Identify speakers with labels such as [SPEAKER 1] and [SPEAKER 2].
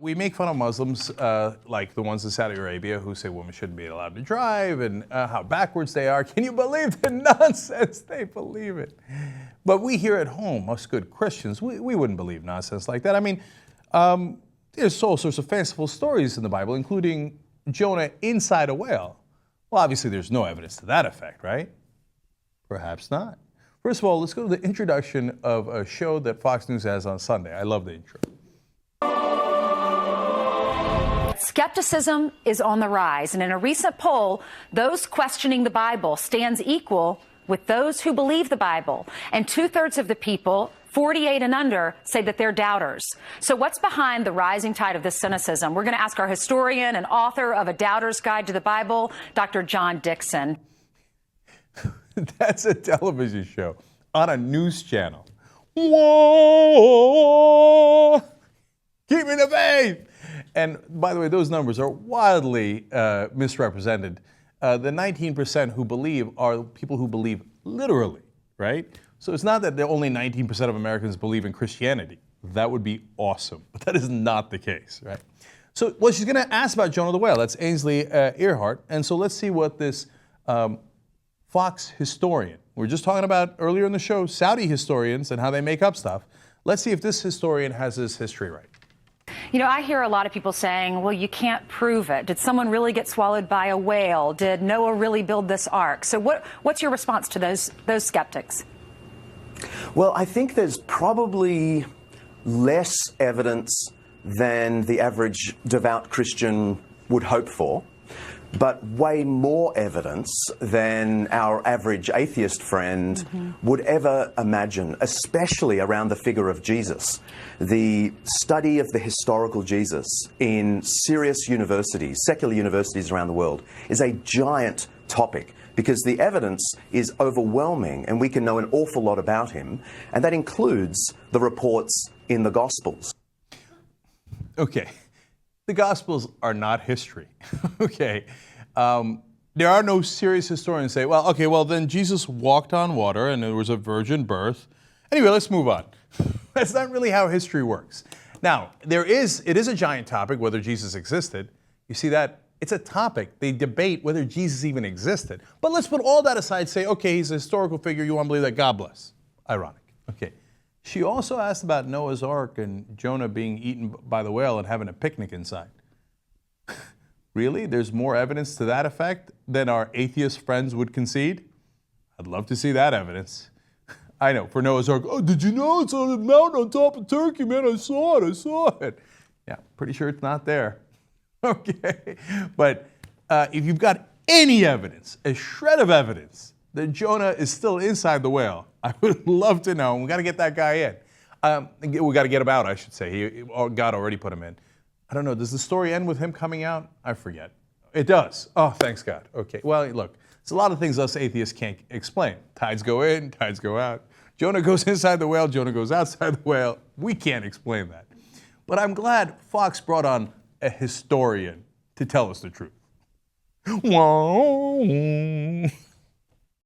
[SPEAKER 1] We make fun of Muslims, like the ones in Saudi Arabia who say women shouldn't be allowed to drive and how backwards they are. Can you believe the nonsense? They believe it. But we here at home, us good Christians, we wouldn't believe nonsense like that. I mean, there's all sorts of fanciful stories in the Bible, including Jonah inside a whale. Well, obviously there's no evidence to that effect, right? Perhaps not. First of all, let's go to the introduction of a show that Fox News has on Sunday. I love the intro.
[SPEAKER 2] Skepticism is on the rise, and in a recent poll, those questioning the Bible stands equal with those who believe the Bible. And 2/3 of the people, 48 and under, say that they're doubters. So what's behind the rising tide of this cynicism? We're going to ask our historian and author of A Doubter's Guide to the Bible, Dr. John Dickson.
[SPEAKER 1] That's a television show on a news channel. Whoa! Keep me the faith! And by the way, those numbers are wildly misrepresented. The 19% who believe are people who believe literally, right? So it's not that only 19% of Americans believe in Christianity. That would be awesome, but that is not the case, right? So, well, she's going to ask about Jonah the whale. That's Ainsley Earhardt. And so let's see what this Fox historian, we were just talking about earlier in the show, Saudi historians and how they make up stuff. Let's see if this historian has his history right.
[SPEAKER 2] You know, I hear a lot of people saying, well, you can't prove it. Did someone really get swallowed by a whale? Did Noah really build this ark? So what's your response to those skeptics?
[SPEAKER 3] Well, I think there's probably less evidence than the average devout Christian would hope for, but way more evidence than our average atheist friend would ever imagine, especially around the figure of Jesus. The study of the historical Jesus in serious universities, secular universities around the world, is a giant topic because the evidence is overwhelming and we can know an awful lot about him, and that includes the reports in the Gospels.
[SPEAKER 1] Okay, the Gospels are not history, okay? There are no serious historians who say, well, okay, well then Jesus walked on water and there was a virgin birth. Anyway, let's move on. That's not really how history works. Now, it is a giant topic whether Jesus existed. You see that? It's a topic. They debate whether Jesus even existed. But let's put all that aside, say, okay, he's a historical figure, you want to believe that, God bless. Ironic. Okay. She also asked about Noah's Ark and Jonah being eaten by the whale and having a picnic inside. Really? There's more evidence to that effect than our atheist friends would concede? I'd love to see that evidence. I know, for Noah's Ark, oh, did you know it's on a mountain on top of Turkey, man? I saw it. Yeah, pretty sure it's not there. Okay, but if you've got any evidence, a shred of evidence, that Jonah is still inside the whale, I would love to know. We got to get that guy in. We got to get him out, I should say. God already put him in. I don't know, does the story end with him coming out? I forget. It does. Oh, thanks God. Okay, well, look, there's a lot of things us atheists can't explain. Tides go in, tides go out. Jonah goes inside the whale, Jonah goes outside the whale. We can't explain that. But I'm glad Fox brought on a historian to tell us the truth.